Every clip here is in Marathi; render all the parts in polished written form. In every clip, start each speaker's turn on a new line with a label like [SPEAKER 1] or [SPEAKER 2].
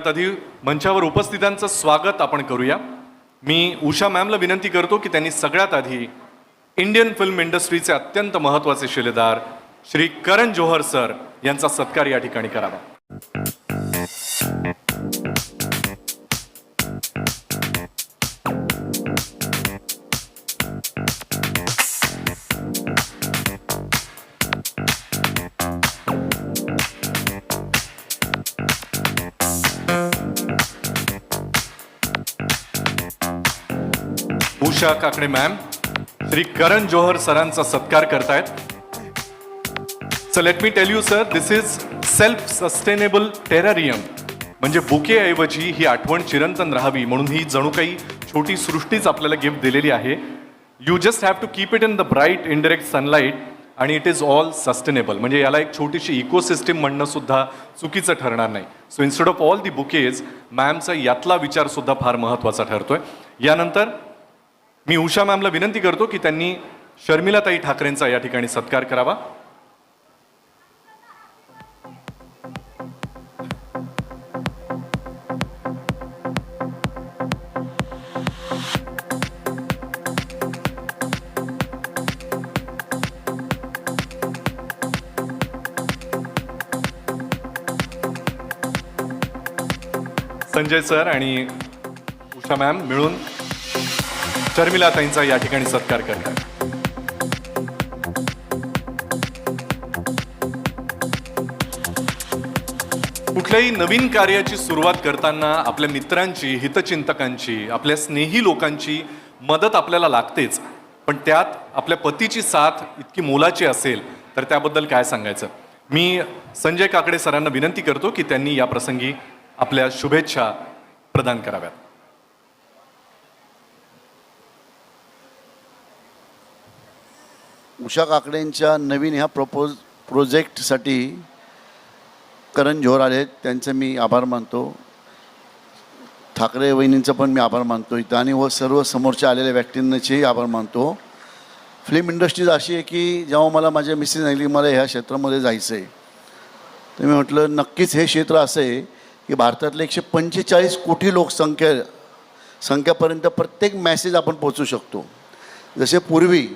[SPEAKER 1] आधी मंचावर उपस्थितांचं स्वागत आपण करूया. मी उषा मॅमला विनंती करतो की त्यांनी सगळ्यात आधी इंडियन फिल्म इंडस्ट्रीचे अत्यंत महत्त्वाचे शिलेदार श्री करण जोहर सर यांचा सत्कार या ठिकाणी करावा. उषा काकडे मॅम श्री करण जोहर सरांचा सत्कार करतायत. So let me tell you sir, this is self sustainable terrarium. म्हणजे बुके ऐवजी ही आठवण चिरंतन राहावी म्हणून ही जणू काही छोटी सृष्टीच आपल्याला गिफ्ट दिलेली आहे. You just have to keep it in the bright indirect sunlight आणि इट इज ऑल सस्टेनेबल. म्हणजे याला एक छोटीशी इकोसिस्टीम म्हणणं सुद्धा चुकीचं ठरणार नाही. So instead of all the bouquets मॅमचा यातला विचार सुद्धा फार महत्त्वाचा ठरतोय. यानंतर मी उषा मॅमला विनंती करतो की त्यांनी शर्मिलाताई ठाकरेंचा या ठिकाणी सत्कार करावा. संजय सर आणि उषा मॅम मिळून शर्मिलाताईंचा या ठिकाणी सत्कार करतात. कुठल्याही नवीन कार्याची सुरुवात करताना आपल्या मित्रांची, हितचिंतकांची, आपल्या स्नेही लोकांची मदत आपल्याला लागतेच. पण त्यात आपल्या पतीची साथ इतकी मोलाची असेल तर त्याबद्दल काय सांगायचं. मी संजय काकडे सरांना विनंती करतो की त्यांनी या प्रसंगी आपल्या शुभेच्छा प्रदान कराव्यात.
[SPEAKER 2] उषा काकडेंच्या नवीन ह्या प्रोजेक्टसाठी करण जोहर आले, त्यांचे मी आभार मानतो. ठाकरे वहिनींचं पण मी आभार मानतो इथं, आणि व सर्व समोरच्या आलेल्या व्यक्तींचेही आभार मानतो. फिल्म इंडस्ट्रीज अशी आहे की जेव्हा मला माझ्या मिसेस सांगितली मला ह्या क्षेत्रामध्ये जायचं आहे, तर मी म्हटलं नक्कीच हे क्षेत्र असं आहे की भारतातले 145 कोटी संख्यापर्यंत प्रत्येक मॅसेज आपण पोचू शकतो. जसे पूर्वी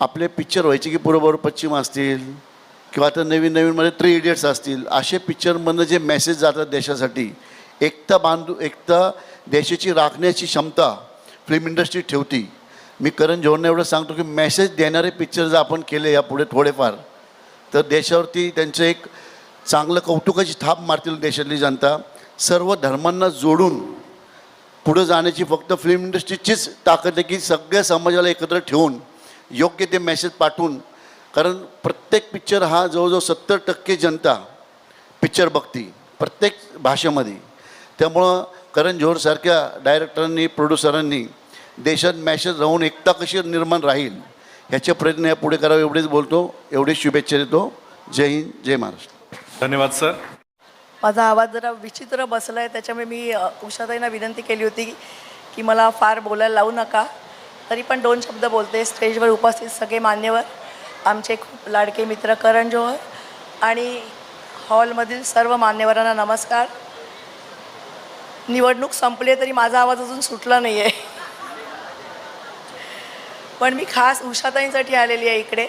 [SPEAKER 2] आपले पिक्चर व्हायचे की पूर्व पश्चिम असतील किंवा आता नवीन नवीनमध्ये 3 इडियट्स असतील, असे पिक्चरमधनं जे मेसेज जातात देशासाठी, एकता देशाची राखण्याची क्षमता फिल्म इंडस्ट्री ठेवती. मी करण जोहरने एवढं सांगतो की मेसेज देणारे पिक्चर जर आपण केले यापुढे थोडेफार, तर देशावरती त्यांचं एक चांगलं कौतुकाची थाप मारतील देशातली जनता. सर्व धर्मांना जोडून पुढं जाण्याची फक्त फिल्म इंडस्ट्रीचीच ताकद आहे की सगळ्या समाजाला एकत्र ठेवून योग्य ते मेसेज पाठवून, कारण प्रत्येक पिक्चर हा जवळजवळ 70% जनता पिक्चर बघती प्रत्येक भाषेमध्ये. त्यामुळं करण जोहरसारख्या डायरेक्टरांनी, प्रोड्युसरांनी देशात मेसेज राहून एकता कशी निर्माण राहील ह्याचे प्रयत्न या पुढे करावे, एवढेच बोलतो. एवढीच शुभेच्छा देतो. जय हिंद, जय महाराष्ट्र.
[SPEAKER 1] धन्यवाद सर.
[SPEAKER 3] माझा आवाज जरा विचित्र बसला आहे, त्याच्यामुळे मी उषाताईंना विनंती केली होती की मला फार बोलायला लावू नका. तरी पण 2 शब्द बोलते. स्टेजवर उपस्थित सगळे मान्यवर, आमचे खूप लाडके मित्र करण जोहर आणि हॉलमधील सर्व मान्यवरांना नमस्कार. निवडणूक संपली तरी माझा आवाज अजून सुटला नाही आहे. पण मी खास उषाताईंसाठी आलेली आहे इकडे,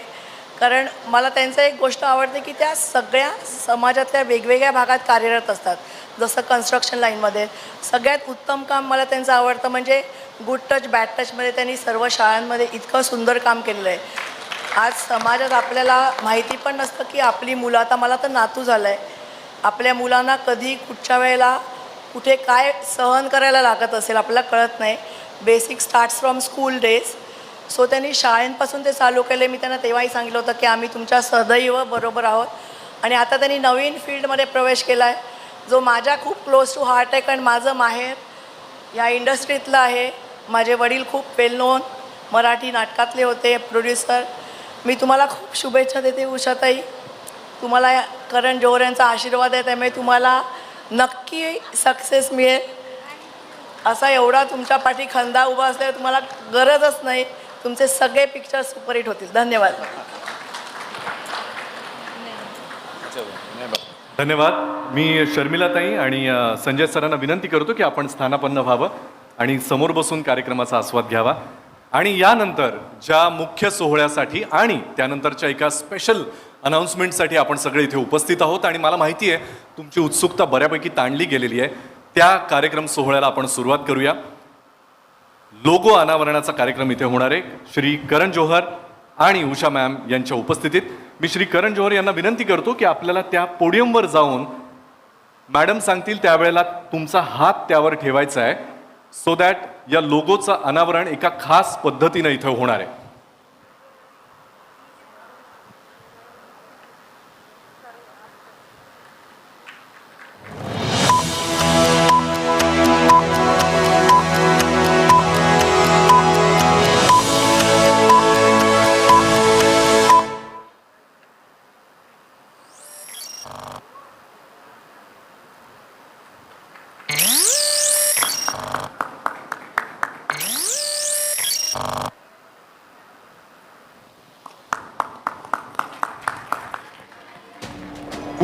[SPEAKER 3] कारण मला त्यांचं एक गोष्ट आवडते की त्या सगळ्या समाजातल्या वेगवेगळ्या भागात कार्यरत असतात. जसं कन्स्ट्रक्शन लाईनमध्ये सगळ्यात उत्तम काम मला त्यांचं आवडतं म्हणजे गुड टच बॅड टचमध्ये त्यांनी सर्व शाळांमध्ये इतकं सुंदर काम केलेलं आहे. आज समाजात आपल्याला माहिती पण नसतं की आपली मुलं, आता मला तर नातू झालं आहे, आपल्या मुलांना कधी कुठच्या वेळेला कुठे काय सहन करायला लागत असेल आपल्याला कळत नाही. Basic starts from school days. So त्यांनी शाळेंपासून ते चालू केले. मी त्यांना तेव्हाही सांगितलं होतं की आम्ही तुमच्या सदैव बरोबर आहोत. आणि आता त्यांनी नवीन फील्डमध्ये प्रवेश केला आहे जो माझ्या खूप क्लोज टू हार्ट आहे, कारण माझं माहेर या इंडस्ट्रीतलं आहे. माझे वडील खूप वेल नोन मराठी नाटकातले होते, प्रोड्युसर. मी तुम्हाला खूप शुभेच्छा देते उषाताई. तुम्हाला करण जोहर यांचा आशीर्वाद आहे, त्यामुळे तुम्हाला नक्की सक्सेस मिळेल. असा एवढा तुमच्या पाठी खंदा उभा असल्यावर तुम्हाला गरजच नाही. तुमचे सगळे पिक्चर सुपरहिट होतील. धन्यवाद.
[SPEAKER 1] धन्यवाद. मी शर्मिलाताई आणि संजय सरांना विनंती करतो की आपण स्थानापन्न व्हावं आणि समोर बसून कार्यक्रमाचा आस्वाद घ्यावा. आणि यानंतर ज्या मुख्य सोहळ्यासाठी आणि त्यानंतरच्या एका स्पेशल अनाऊन्समेंटसाठी आपण सगळे इथे उपस्थित आहोत आणि मला माहिती आहे तुमची उत्सुकता बऱ्यापैकी ताणली गेलेली आहे. त्या कार्यक्रम सोहळ्याला आपण सुरुवात करूया. लोगो अनावरणाचा कार्यक्रम इथे होणार आहे श्री करण जोहर आणि उषा मॅम यांच्या उपस्थितीत. मी श्री करण जोहर यांना विनंती करतो की आपल्याला त्या पोडियमवर जाऊन मॅडम सांगतील त्यावेळेला तुमचा हात त्यावर ठेवायचा आहे, सो दॅट या लोगोचं अनावरण एका खास पद्धतीनं इथं होणार आहे.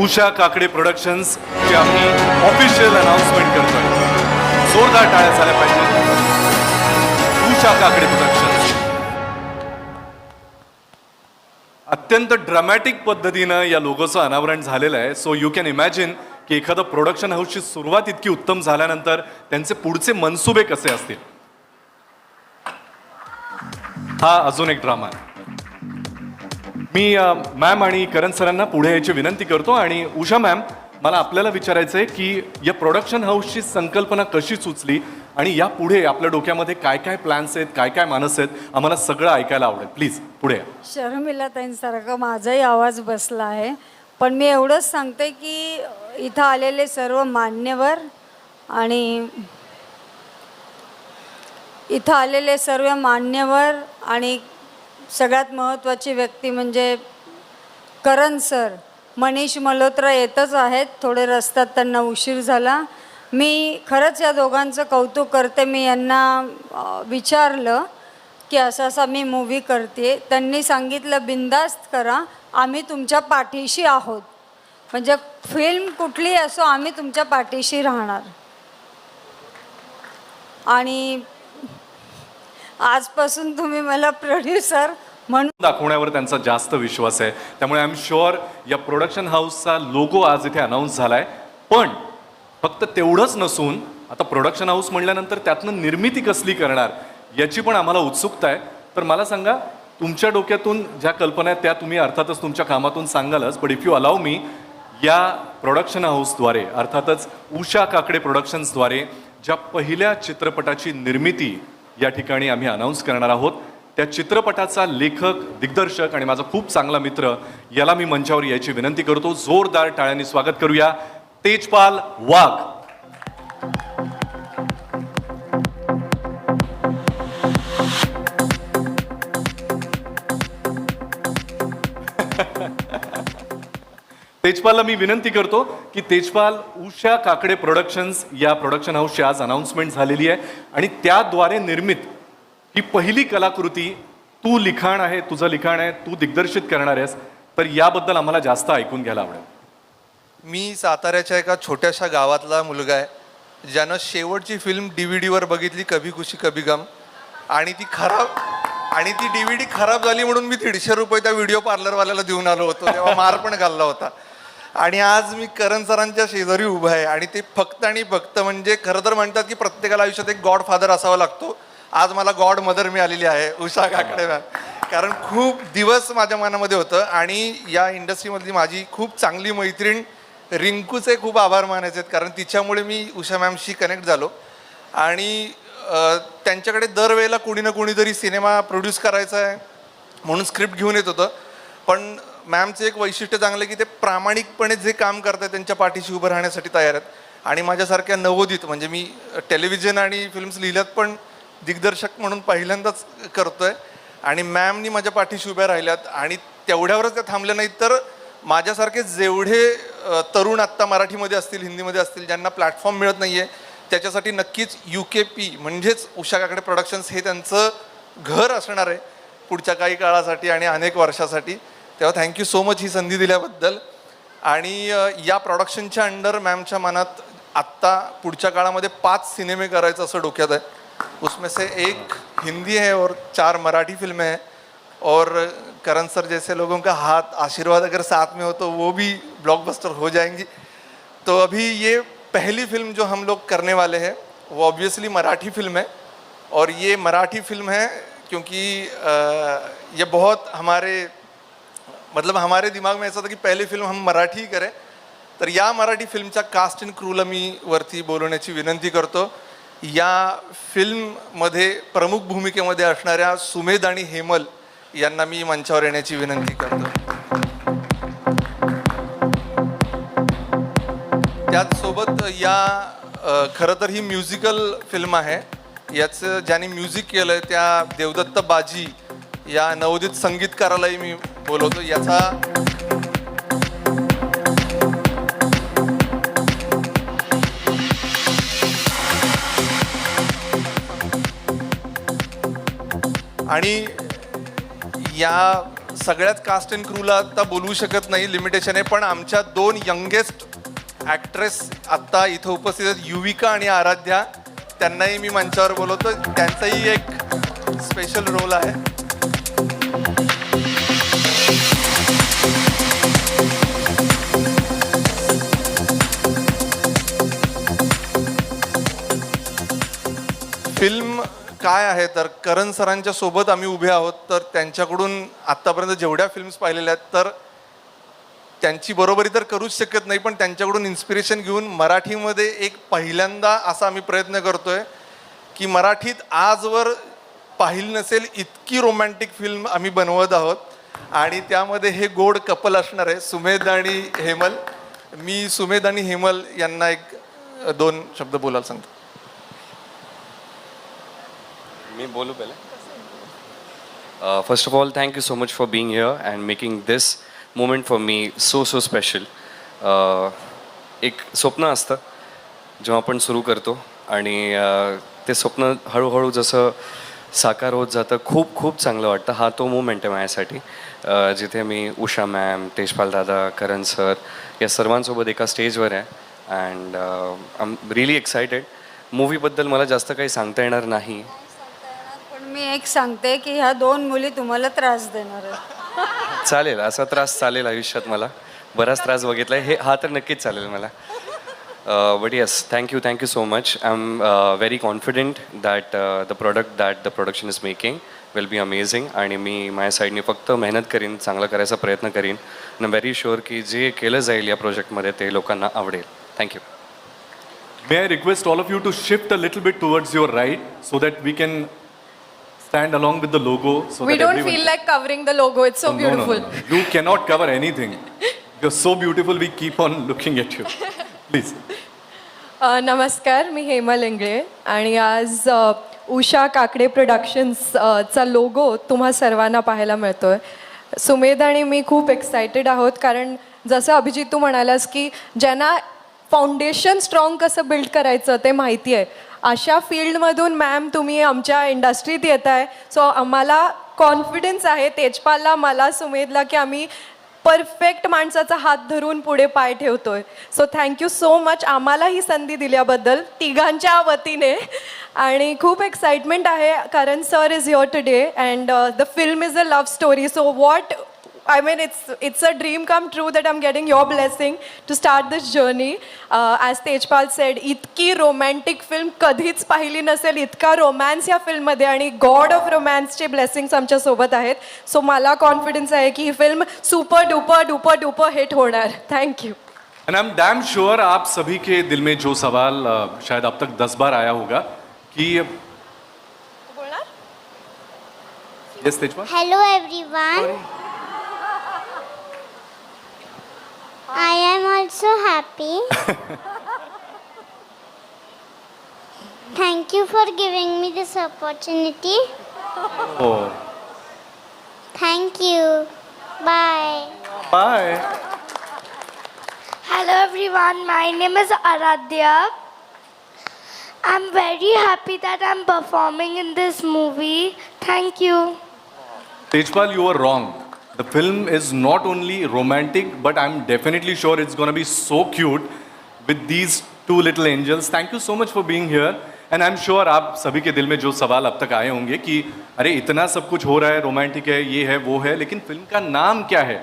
[SPEAKER 1] उषा काकडे प्रोडक्शन्स ची आम्ही ऑफिशियल अनाउन्समेंट करतोय. जोरदार टाळ्या झाल्या पाहिजे. उषा काकडे प्रोडक्शन्स अत्यंत ड्रामॅटिक पद्धतीनं या लोगोचं अनावरण झालेलं आहे. सो यू कॅन इमॅजिन की एखादं प्रोडक्शन हाऊसची सुरुवात इतकी उत्तम झाल्यानंतर त्यांचे पुढचे मनसुबे कसे असतील. हा अजून एक ड्रामा आहे. मी मॅम आणि करण सरांना पुढे यायची विनंती करतो. आणि उषा मॅम, मला आपल्याला विचारायचं आहे की या प्रोडक्शन हाऊसची संकल्पना कशी सुचली आणि या पुढे आपल्या डोक्यामध्ये काय काय प्लॅन्स आहेत, काय काय मानस आहेत, आम्हाला सगळं ऐकायला आवडेल. प्लीज पुढे या.
[SPEAKER 4] शर्मिलाताईंसारखा माझाही आवाज बसला आहे, पण मी एवढंच सांगते की इथं आलेले सर्व मान्यवर आणि सगळ्यात महत्त्वाची व्यक्ती म्हणजे करण सर. मनीष मल्होत्रा येतच आहेत, थोडे रस्त्यात त्यांना उशीर झाला. मी खरंच या दोघांचं कौतुक करते. मी यांना विचारलं की असं मी मूव्ही करते. त्यांनी सांगितलं बिनधास्त करा, आम्ही तुमच्या पाठीशी आहोत. म्हणजे फिल्म कुठली असो, आम्ही तुमच्या पाठीशी राहणार. आणि आजपासून तुम्ही मला प्रोड्युसर म्हणून
[SPEAKER 1] दाखवण्यावर त्यांचा जास्त विश्वास आहे. त्यामुळे आय एम शुअर या प्रोडक्शन हाऊसचा लोगो आज इथे अनाऊन्स झालाय. पण फक्त तेवढंच नसून आता प्रोडक्शन हाऊस म्हणल्यानंतर त्यातनं निर्मिती कसली करणार याची पण आम्हाला उत्सुकता आहे. तर मला सांगा, तुमच्या डोक्यातून ज्या कल्पना आहेत त्या तुम्ही अर्थातच तुमच्या कामातून सांगालच, बट इफ यू अलाव मी, या प्रोडक्शन हाऊसद्वारे अर्थातच उषा काकडे प्रोडक्शन्सद्वारे ज्या पहिल्या चित्रपटाची निर्मिती या ठिकाणी आम्ही अनाऊन्स करणार आहोत, त्या चित्रपटाचा लेखक, दिग्दर्शक आणि माझा खूप चांगला मित्र, याला मी मंचावर यायची विनंती करतो. जोरदार टाळ्यांनी स्वागत करूया. तेजपाल वाघ. तेजपालला मी विनंती करतो की तेजपाल, उषा काकडे प्रोडक्शन्स या प्रोडक्शन हाऊसची आज अनाऊन्समेंट झालेली आहे आणि त्याद्वारे निर्मित ही पहिली कलाकृती तू लिखाण आहे, तुझं लिखाण आहे, तू दिग्दर्शित करणार आहेस. तर याबद्दल आम्हाला जास्त ऐकून घ्यायला आवडेल.
[SPEAKER 5] मी साताऱ्याच्या एका छोट्याशा गावातला मुलगा आहे ज्यानं शेवटची फिल्म DVD बघितली, कभी खुशी कभी गम, आणि ती DVD खराब झाली म्हणून मी 150 रुपये त्या व्हिडिओ पार्लरवाल्याला देऊन आलो होतो. तेव्हा मार पण घालला होता. आणि आज मी करण सरांच्या शेजारी उभा आहे. आणि ते फक्त आणि फक्त म्हणजे खरं तर म्हणतात की प्रत्येकाला आयुष्यात एक गॉड फादर असावा लागतो. आज मला गॉड मदर मिळालेली आहे, उषा काकडे मॅम. कारण खूप दिवस माझ्या मनामध्ये होतं. आणि या इंडस्ट्रीमधली माझी खूप चांगली मैत्रीण रिंकूचे खूप आभार मानायचे आहेत, कारण तिच्यामुळे मी उषा मॅमशी कनेक्ट झालो. आणि त्यांच्याकडे दरवेळेला कोणी ना कोणीतरी सिनेमा प्रोड्यूस करायचा आहे म्हणून स्क्रिप्ट घेऊन येत होतं. पण मॅमचं एक वैशिष्ट्य चांगलं की ते प्रामाणिकपणे जे काम करतात त्यांच्या पाठीशी उभं राहण्यासाठी तयार आहेत. आणि माझ्यासारख्या नवोदित, म्हणजे मी टेलिव्हिजन आणि फिल्म्स लिहिल्यात पण दिग्दर्शक म्हणून पहिल्यांदाच करतोय. आणि मॅमनी माझ्या पाठीशी उभ्या राहिल्यात. आणि तेवढ्यावरच त्या थांबल्या नाहीत, तर माझ्यासारखे जेवढे तरुण आत्ता मराठीमध्ये असतील, हिंदीमध्ये असतील, ज्यांना प्लॅटफॉर्म मिळत नाही आहे, त्याच्यासाठी नक्कीच UKP म्हणजेच उषा काकडे प्रोडक्शन्स हे त्यांचं घर असणार आहे पुढच्या काही काळासाठी आणि अनेक वर्षासाठी. तेव्हा थँक्यू सो मच ही संधी दिल्याबद्दल. आणि या प्रोडक्शनच्या अंडर मॅमच्या मनात आत्ता पुढच्या काळामध्ये 5 सिनेमे करायचं असं डोक्यात आहे. उसमें से एक हिंदी है और 4 मराठी फिल्में हैं. और करण सर जैसे लोगों का हाथ आशीर्वाद अगर साथ में हो तो वो भी ब्लॉकबस्टर हो जाएंगी. तो अभी ये पहली फिल्म जो हम लोग करने वाले हैं वो ऑब्वियसली मराठी फिल्म है. और ये मराठी फिल्म है क्योंकि ये बहुत हमारे दिमाग में ऐसा था की पहली फिल्म हम मराठी करें. तर या मराठी फिल्मच्या कास्ट अँड क्रूला मी वरती बोलवण्याची विनंती करतो. या फिल्ममध्ये प्रमुख भूमिकेमध्ये असणाऱ्या सुमेध आणि हेमल यांना मी मंचावर येण्याची विनंती करतो. त्याचसोबत या खरं तर ही म्युझिकल फिल्म आहे. याचं ज्याने म्युझिक केलं आहे त्या देवदत्त बाजी या नवोदित संगीतकारालाही मी बोलवतो. याचा आणि या सगळ्याच कास्ट अँड क्रूला आत्ता बोलवू शकत नाही, लिमिटेशन आहे. पण आमच्या 2 यंगेस्ट ॲक्ट्रेस आत्ता इथं उपस्थित आहेत, युविका आणि आराध्या. त्यांनाही मी मंचावर बोलवतो. त्यांचाही एक स्पेशल रोल आहे. फिल्म काय आहे तर करण सरांच्या सोबत आम्ही उभे आहोत. तर त्यांच्याकडून आत्तापर्यंत जेवढ्या फिल्म्स पाहिलेल्या आहेत तर त्यांची बरोबरी तर करूच शकत नाही, पण त्यांच्याकडून इन्स्पिरेशन घेऊन मराठीमध्ये एक पहिल्यांदा असा आम्ही प्रयत्न करतोय की मराठीत आजवर पाहिली नसेल इतकी रोमॅन्टिक फिल्म आम्ही बनवत आहोत. आणि त्यामध्ये हे गोड कपल असणार आहे, सुमेध आणि हेमल. मी सुमेध आणि हेमल यांना एक 2 शब्द बोलायला सांगतो.
[SPEAKER 6] मी बोलू पहिले. First of all thank you so much for being here and making this moment for me so special. एक स्वप्न असतं जेव्हा आपण सुरू करतो आणि ते स्वप्न हळूहळू जसं साकार होत जातं खूप चांगलं वाटतं. हा तो मोमेंट आहे माझ्यासाठी जिथे मी उषा मॅम, तेजपाल दादा, करण सर या सर्वांसोबत एका स्टेजवर आहे. And I am really excited. मूवीबद्दल मला जास्त काही सांगता येणार नाही,
[SPEAKER 4] पण मी एक सांगते की ह्या 2 मुली तुम्हाला त्रास देणार आहेत.
[SPEAKER 6] चालेल. असा त्रास चालेल आयुष्यात. मला बराच त्रास बघितला आहे. हा तर नक्कीच चालेल मला. But yes, thank you so much. I am very confident that the product that the production is making will be amazing. आणि मी माझ्या साईडने फक्त मेहनत करीन, चांगलं करायचा प्रयत्न करीन. आय एम व्हेरी शुअर की जे केलं जाईल या प्रोजेक्टमध्ये ते लोकांना आवडेल. Thank you.
[SPEAKER 1] May I request all of you to shift a little bit towards your right so that we can stand along with the logo. So
[SPEAKER 7] We
[SPEAKER 1] that
[SPEAKER 7] don't
[SPEAKER 1] everyone
[SPEAKER 7] feel like covering the logo. It's so
[SPEAKER 1] No,
[SPEAKER 7] beautiful.
[SPEAKER 1] no. You cannot cover anything. You're so beautiful. We keep on looking at you. Please.
[SPEAKER 7] नमस्कार, मी हेमल इंगळे आणि आज उषा काकडे प्रोडक्शन्सचा लोगो तुम्हा सर्वांना पाहायला मिळतोय. सुमेध आणि मी खूप एक्सायटेड आहोत कारण जसं अभिजित तू म्हणालास की ज्यांना फाउंडेशन स्ट्रॉंग कसं बिल्ड करायचं ते माहिती आहे, अशा फील्डमधून मॅम तुम्ही आमच्या इंडस्ट्रीत येत आहे. सो आम्हाला कॉन्फिडन्स आहे, तेजपालला, मला, सुमेधला, की आम्ही परफेक्ट माणसाचा हात धरून पुढे पाय ठेवतोय. सो थँक्यू सो मच आम्हाला ही संधी दिल्याबद्दल तिघांच्या वतीने. आणि खूप एक्साइटमेंट आहे कारण sir is here today and the film is a love story. So what I mean, it's a dream come true that I'm getting your blessing to start this journey. As Tejpal said, इतकी रोमॅन्टिक फिल्म कधीच पाहिली नसेल, इतका रोमॅन्स या फिल्ममध्ये आणि गॉड ऑफ रोमॅन्सचे ब्लेसिंग्स आमच्यासोबत आहेत. सो मला कॉन्फिडन्स आहे की ही फिल्म सुपर डुपर हिट होणार. Thank you.
[SPEAKER 1] And I'm damn sure आप सभी के दिल में जो सवाल शायद अब तक 10 बार आया होगा कि Yes, Tejpal?
[SPEAKER 8] Hello everyone. I am also happy. Thank you for giving me this opportunity.
[SPEAKER 1] Oh.
[SPEAKER 8] Thank you. Bye.
[SPEAKER 1] Bye.
[SPEAKER 9] Hello everyone, my name is Aradhya. I'm very happy that I'm performing in this movie. Thank you.
[SPEAKER 1] Tejpal, you were wrong. The film is not only romantic, but I'm definitely sure it's going to be so cute with these two little angels. Thank you so much for being here. And I'm sure आप सभी के दिल में जो सवाल अब तक आए होंगे कि अरे इतना सब कुछ हो रहा है, रोमांटिक है, ये है, वो है, लेकिन फिल्म का नाम क्या है?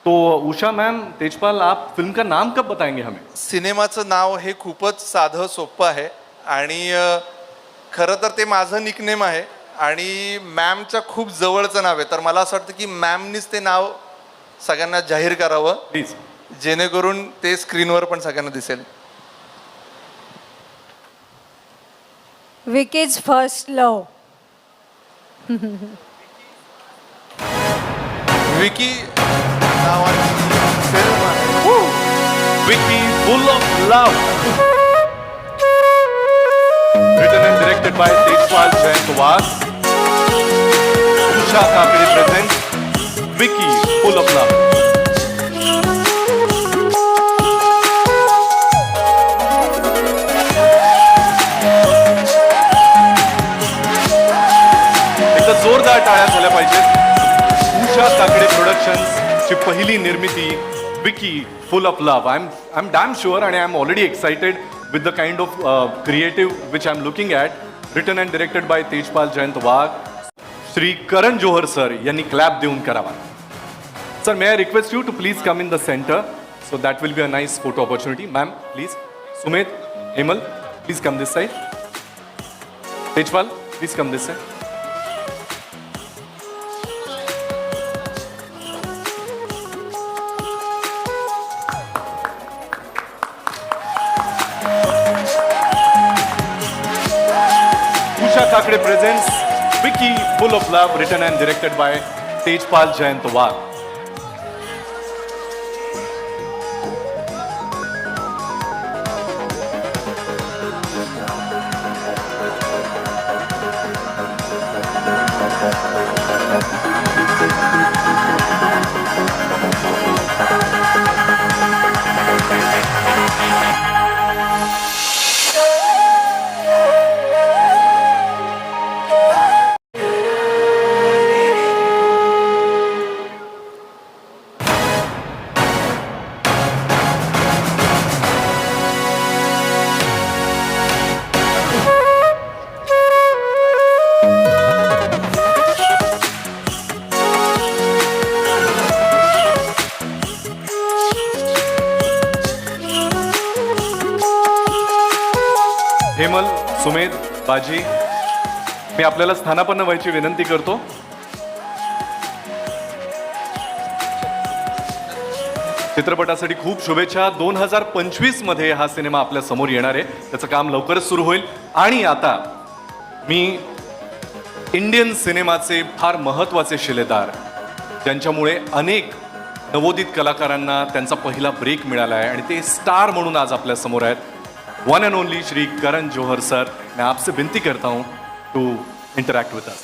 [SPEAKER 1] तो उषा मैम, तेजपाल, आप फिल्म का नाम कब बताएंगे हमें?
[SPEAKER 5] सिनेमाचं नाव हे खूपच साधं सोपं आहे आणि खरं तर ते माझं निकनेम आहे आणि मॅमच्या खूप जवळचं नाव आहे. तर मला असं वाटतं की मॅमनीच ते नाव सगळ्यांना जाहीर करावं,
[SPEAKER 1] प्लीज.
[SPEAKER 5] जेणेकरून ते स्क्रीनवर पण सगळ्यांना दिसेल.
[SPEAKER 4] विकीज फर्स्ट लव.
[SPEAKER 5] विकी नावाची फिल्म आहे.
[SPEAKER 1] Vicky, full of love. Written and directed by Tejpal Jaintwal. Usha Kakade presents Vicky, full of love. एकदा जोरदार टाळ्या झाल्या पाहिजेत. उषा काकडे प्रोडक्शन्स ची पहिली निर्मिती Vicky, full of love. I'm damn sure and I'm already excited with the kind of creative which I'm looking at. Written and directed by Tejpal Jaintwal. Shri Karan Johar sir यांनी clap देऊन करावा. Sir, may I request you to please come in the center, so that will be a nice photo opportunity. Ma'am, please. Sumit, Hemal, please come this side. Tejpal, please come this side. Usha Kakade presents Vicky, full of love, written and directed by Tejpal Jaintwal. Hemal, Sumedh, बाजी, मी आपल्याला स्थानापन्न व्हायची विनंती करतो. चित्रपटासाठी खूप शुभेच्छा. 2025 मध्ये हा सिनेमा आपल्या समोर येणार आहे. त्याचं काम लवकरच सुरू होईल. आणि आता मी इंडियन सिनेमाचे फार महत्त्वाचे शिलेदार, ज्यांच्यामुळे अनेक नवोदित कलाकारांना त्यांचा पहिला ब्रेक मिळाला आहे आणि ते स्टार म्हणून आज आपल्या समोर आहेत. One end only Shri Karan Johar sir, मैं आपसे विनती करता हूं टू इंटरैक्ट विद अस.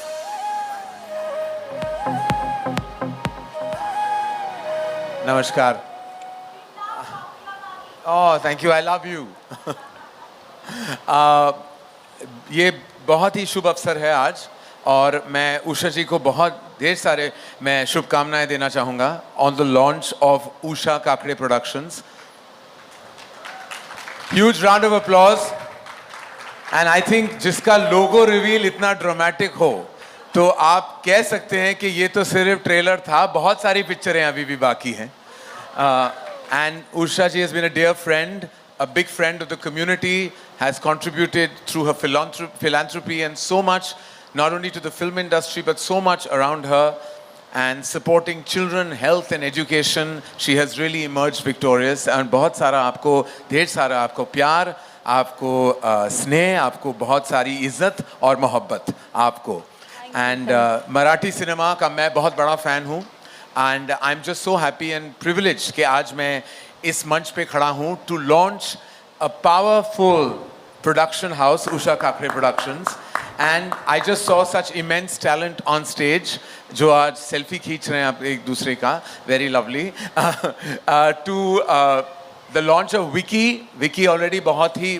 [SPEAKER 10] नमस्कार. Oh thank you, I love you. ये बहुत ही शुभ अवसर है आज और मैं उषा जी को बहुत ढेर सारे मैं शुभकामनाएं देना चाहूँगा on the launch of Usha Kakade productions. Huge round of applause. And I think जिसका लोगो रिवील इतना ड्रामेटिक हो तो आप कह सकते हैं कि ये तो सिर्फ ट्रेलर था, बहुत सारी पिक्चरें अभी भी बाकी हैं. And Usha ji has been a dear friend, a big friend of the community, has contributed through her philanthropy and so much, not only to the film industry but so much around her, and supporting children, health and education. She has really emerged victorious. And बहुत सारा आपको, ढेर सारा आपको प्यार, आपको स्नेह, आपको बहुत सारी इज्जत और मोहब्बत आपको. And मराठी सिनेमा का मैं बहुत बड़ा फ़ैन हूँ. And I'm just so happy and privileged कि आज मैं इस मंच पे खड़ा हूँ to launch a powerful production house, Usha Kakade Productions. And I just saw such immense talent on stage, जो आज सेल्फी खींच रहे हैं आप एक दूसरे का, very lovely. To the launch of Vicky. Vicky already बहुत ही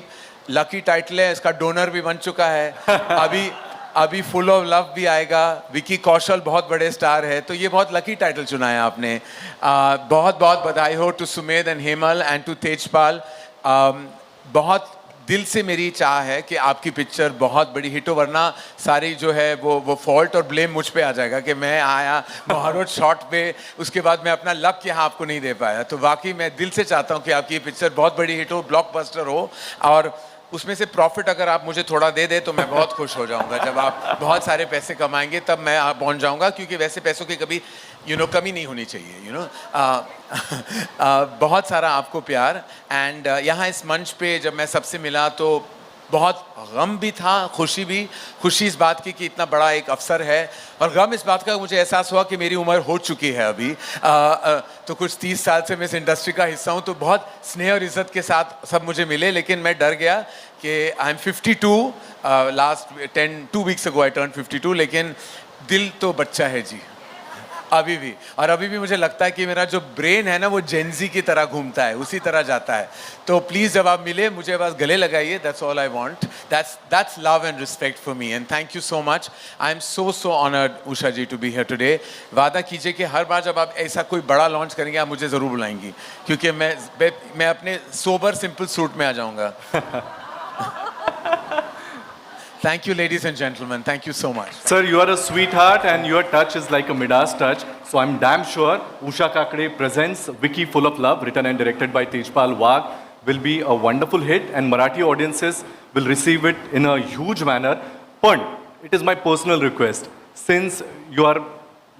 [SPEAKER 10] lucky title है, इसका donor भी बन चुका है. अभी फुल ऑफ लव भी आएगा, विकी कौशल बहुत बड़े स्टार है, तो ये बहुत लकी टाइटल चुना है आपने। बहुत बहुत बधाई हो to Sumedh and Hemal and to Tejpal. बहुत दिल से मेरी चाह है कि आपकी पिक्चर बहुत बड़ी हिट हो, वरना सारी जो है वो फॉल्ट और ब्लेम मुझ पे आ जाएगा कि मैं आया महारोज शॉट पे, उसके बाद मैं अपना लक यहाँ आपको नहीं दे पाया। तो वाकई मैं दिल से चाहता हूँ कि आपकी ये पिक्चर बहुत बड़ी हिट हो, ब्लॉकबस्टर हो, और उसमें से प्रॉफिट अगर आप मुझे थोड़ा दे दे तो मैं बहुत खुश हो जाऊंगा। जब आप बहुत सारे पैसे कमाएंगे तब मैं पहुंच जाऊंगा, क्योंकि वैसे पैसों की कभी कमी नहीं होनी चाहिए। बहुत सारा आपको प्यार। एंड यहाँ इस मंच पे जब मैं सबसे मिला तो बहुत गम भी था, खुशी भी। खुशी इस बात की कि इतना बड़ा एक अवसर है, और गम इस बात का मुझे एहसास हुआ कि मेरी उम्र हो चुकी है अभी। तो कुछ 30 साल से मैं इस इंडस्ट्री का हिस्सा हूँ, तो बहुत स्नेह और इज्जत के साथ सब मुझे मिले, लेकिन मैं डर गया कि I am 52, last 2 weeks ago I turn 52, लेकिन दिल तो बच्चा है जी अभी भी। और अभी भी मुझे लगता है कि मेरा जो ब्रेन है ना वो जेनजी की तरह घूमता है, उसी तरह जाता है। तो प्लीज़ जब आप मिले मुझे बस गले लगाइए, that's all I want. That's love and respect for me, and thank you so much. I am so honoured Usha ji to be here today. वादा कीजिए कि हर बार जब आप ऐसा कोई बड़ा लॉन्च करेंगे आप मुझे ज़रूर बुलाएंगी, क्योंकि मैं अपने सोबर सिंपल सूट में आ जाऊँगा। Thank you, ladies and gentlemen. Thank you so much.
[SPEAKER 1] Sir, you are a sweetheart and your touch is like a Midas touch. So I'm damn sure Usha Kakade presents Wiki Full of Love, written and directed by Tejpal Wagh, will be a wonderful hit and Marathi audiences will receive it in a huge manner. But it is my personal request, since you are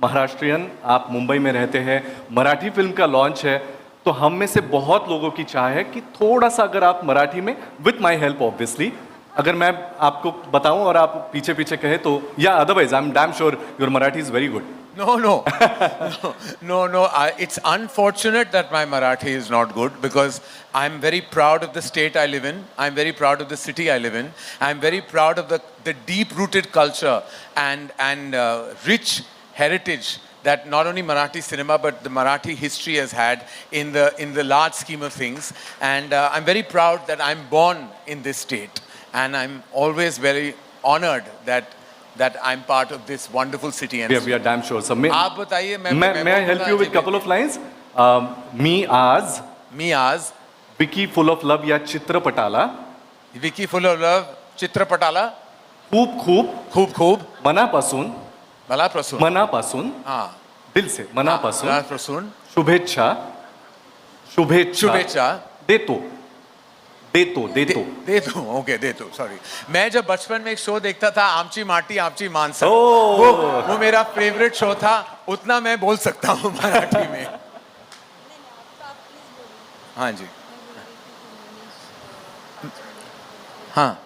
[SPEAKER 1] Maharashtrian, आप मुंबई में रहते हैं, मराठी फिल्म का लॉन्च है, तो हम में से बहुत लोगों की चाह है कि थोड़ा सा अगर आप मराठी में, विथ माई हेल्प ऑब्वियसली, अगर मैं आपको बताऊं और आप पीछे पीछे कहे तो, या otherwise I am damn sure your Marathi is very good.
[SPEAKER 10] No. It's unfortunate that my Marathi is not good, because I'm very proud of the state I live in. I'm very proud of the city I live in. I'm very proud of the deep-rooted culture and rich heritage that not only Marathi cinema but the Marathi history has had in the large scheme of things. And I'm very proud that I'm born in this state. And I'm always very honored that I'm part of this wonderful city. And
[SPEAKER 1] we are damn sure. So may
[SPEAKER 10] आप बताइए,
[SPEAKER 1] may I help you with couple of lines? मी आज विकी फुल ऑफ लव या चित्रपटाला,
[SPEAKER 10] विकी फुल ऑफ लव चित्रपटाला
[SPEAKER 1] खूप मनापासून
[SPEAKER 10] हाँ
[SPEAKER 1] दिल से
[SPEAKER 10] मनापासून
[SPEAKER 1] शुभेच्छा देतो.
[SPEAKER 10] ओके देतो, सॉरी। मैं जब बचपन में एक शो देखता था, आमची माटी आमची मानसा,
[SPEAKER 1] Oh.
[SPEAKER 10] वो मेरा फेवरेट शो था। उतना मैं बोल सकता हूँ मराठी में। हाँ जी, हाँ।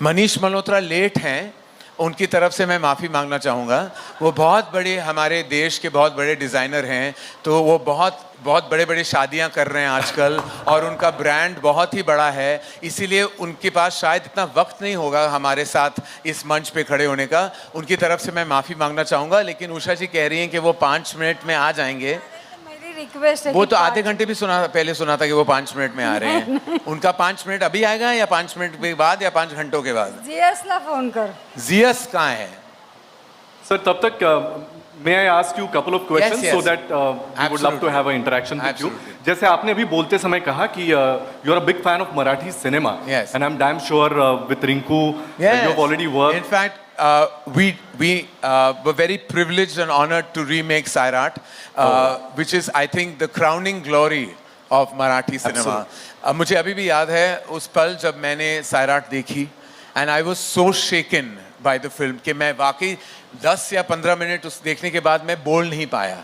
[SPEAKER 10] मनीष मल्होत्रा लेट हैं, उनकी तरफ से मैं माफ़ी मांगना चाहूँगा। वो बहुत बड़े हमारे देश के बहुत बड़े डिज़ाइनर हैं, तो वो बहुत बड़े बड़े शादियाँ कर रहे हैं आजकल, और उनका ब्रांड बहुत ही बड़ा है, इसीलिए उनके पास शायद इतना वक्त नहीं होगा हमारे साथ इस मंच पे खड़े होने का। उनकी तरफ से मैं माफ़ी मांगना चाहूँगा, लेकिन उषा जी कह रही हैं कि वो 5 मिनट में आ जाएंगे।
[SPEAKER 4] मेरी रिक्वेस्ट है
[SPEAKER 10] वो
[SPEAKER 4] कि
[SPEAKER 10] तो आधे घंटे भी पहले सुना था कि वो 5 मिनट में आ रहे हैं। उनका 5 मिनट अभी आएगा, या 5 मिनट के बाद, या 5 घंटों के बाद?
[SPEAKER 4] जियस ला फोन कर।
[SPEAKER 10] जियस कहाँ है?
[SPEAKER 1] सर तब तक may I ask you a couple of questions?
[SPEAKER 10] Yes.
[SPEAKER 1] So that we would love to have an interaction with you.
[SPEAKER 10] Absolutely.
[SPEAKER 1] जैसे आपने अभी बोलते समय कहा कि you are a big fan of Marathi cinema.
[SPEAKER 10] Yes.
[SPEAKER 1] And I'm damn sure with Rinku you have already worked.
[SPEAKER 10] In fact, we were very privileged and honored to remake Sairat, which is, I think, the crowning glory of Marathi cinema. मुझे अभी भी याद है उस पल जब मैंने Sairat देखी, and I was so shaken by the film कि मैं वाकई 10 या 15 मिनट उस देखने के बाद मैं बोल नहीं पाया.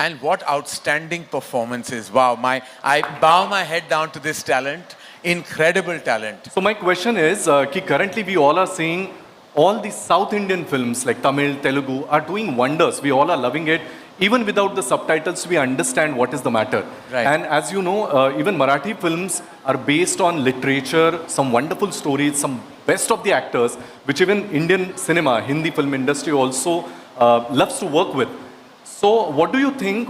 [SPEAKER 10] And what outstanding performances! Wow, I bow my head down to this talent, incredible talent.
[SPEAKER 1] So my question is कि currently we all are seeing all the South Indian films like Tamil, Telugu are doing wonders. We all are loving it. Even without the subtitles, we understand what is the matter.
[SPEAKER 10] Right.
[SPEAKER 1] And as you know, even Marathi films are based on literature, some wonderful stories, some best of the actors, which even Indian cinema, Hindi film industry also loves to work with. So what do you think,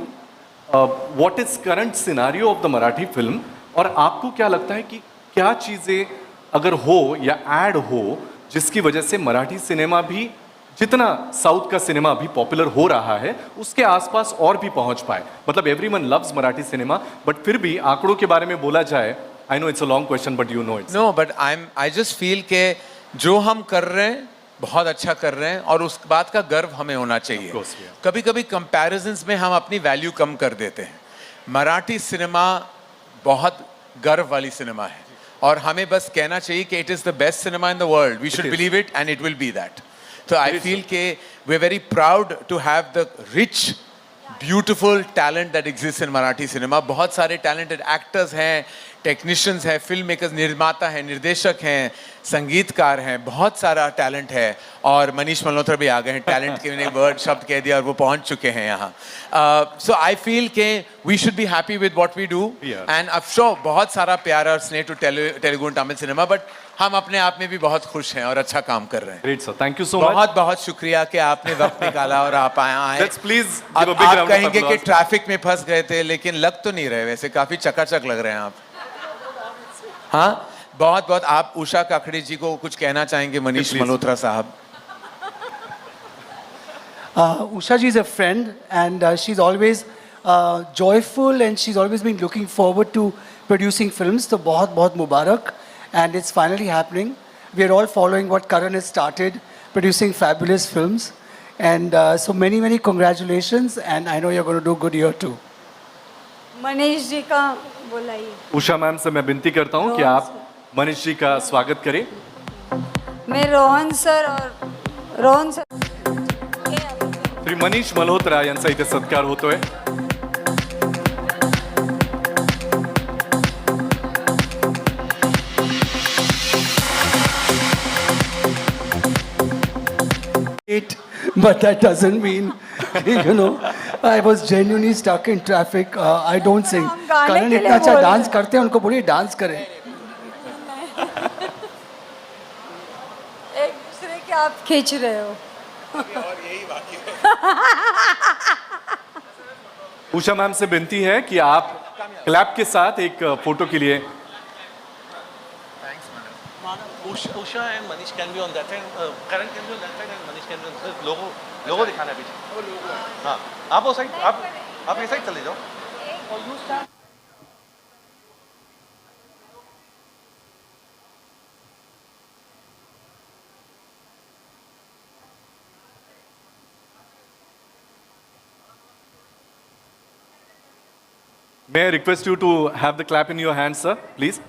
[SPEAKER 1] what is current scenario of the Marathi film? और आपको क्या लगता है कि क्या चीज़ें अगर हो या ऐड हो जिसकी वजह से मराठी सिनेमा भी जितना साउथ का सिनेमा अभी पॉपुलर हो रहा है उसके आसपास और भी पहुंच पाए. मतलब everyone loves Marathi cinema, but फिर भी आंकड़ों के बारे में बोला जाए, I know it's a long question but you know it's.
[SPEAKER 10] No but I just feel के जो हम कर रहे हैं बहुत अच्छा कर रहे हैं और उस बात का गर्व हमें होना चाहिए.
[SPEAKER 1] Of course, yeah.
[SPEAKER 10] Kabhi Kabhi comparisons में हम अपनी वैल्यू कम कर देते हैं. मराठी सिनेमा बहुत गर्व वाली सिनेमा है और हमें बस कहना चाहिए कि it is the best cinema in the world. We should
[SPEAKER 1] is.
[SPEAKER 10] Believe it and it will be that. So I feel ke we're very proud to have the rich, beautiful talent that exists in Marathi cinema. बहुत सारे talented actors हैं, technicians हैं, filmmakers, निर्माता हैं, निर्देशक हैं, संगीतकार हैं, बहुत सारा talent है और मनीष मल्होत्रा भी आ गए हैं. Talent के मैंने वर्ड शब्द कह दिया और वो पहुंच चुके हैं यहाँ. So I feel K we should be happy with what we do.
[SPEAKER 1] Yeah.
[SPEAKER 10] And I'm sure बहुत सारा प्यार और स्नेह to Telugu and Tamil cinema, but हम अपने आप में भी बहुत खुश हैं और अच्छा काम कर रहे हैं.
[SPEAKER 1] Great sir, thank you so much.
[SPEAKER 10] बहुत बहुत शुक्रिया कि आपने वक्त निकाला और आप आए.
[SPEAKER 1] लेट्स प्लीज
[SPEAKER 10] अब
[SPEAKER 1] गिव अ बिग
[SPEAKER 10] आप
[SPEAKER 1] राउंड
[SPEAKER 10] कहेंगे
[SPEAKER 1] ऑफ
[SPEAKER 10] कि
[SPEAKER 1] अप्लॉज.
[SPEAKER 10] ट्रैफिक में फंस गए थे लेकिन लग तो नहीं रहे, वैसे काफी चकाचक लग रहे हैं आप. हाँ, बहुत बहुत. आप उषा काकड़े जी को कुछ कहना चाहेंगे Manish
[SPEAKER 1] Please.
[SPEAKER 10] Malhotra Saheb?
[SPEAKER 11] Usha ji is a friend and she's always joyful and she's always been looking forward to producing films. So बहुत बहुत मुबारक and it's finally happening. We are all following what Karan has started, producing fabulous films. And so many congratulations and I know you're going to do good here too.
[SPEAKER 4] Manish ji का बोलाइए.
[SPEAKER 1] उषा मैम से मैं विनती करता हूं कि आप मनीष जी का स्वागत करें.
[SPEAKER 4] मैं रोहन सर और रोहन सर
[SPEAKER 1] श्री मनीष मल्होत्रा यांचा इथे सत्कार होतोय.
[SPEAKER 11] But that doesn't mean, you know, I was genuinely stuck in traffic. I don't sing.
[SPEAKER 4] हम गाने
[SPEAKER 11] करण
[SPEAKER 4] के लिए
[SPEAKER 11] इतना अच्छा
[SPEAKER 4] बोल रहे
[SPEAKER 11] डांस
[SPEAKER 4] हैं.
[SPEAKER 11] करते हैं, उनको बोलिए डांस करें.
[SPEAKER 4] एक दूसरे के आप खींच रहे हो.
[SPEAKER 1] उषा मैम से विनती है कि आप क्लैप के साथ एक फोटो के लिए.
[SPEAKER 12] Usha and Manish can be on that side. Karan can be on that side and Manish can be on this side. Logo दिखाना है पीछे. हाँ, आप वो साइड, आप ये साइड चले जाओ.
[SPEAKER 1] May I request you to have the clap in your hands, sir, please?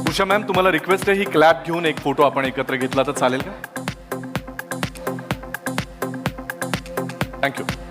[SPEAKER 1] Usha ma'am, तुम्हाला रिक्वेस्ट आहे, ही क्लॅप घेऊन एक फोटो आपण एकत्र घेतला तर चालेल का? थँक्यू.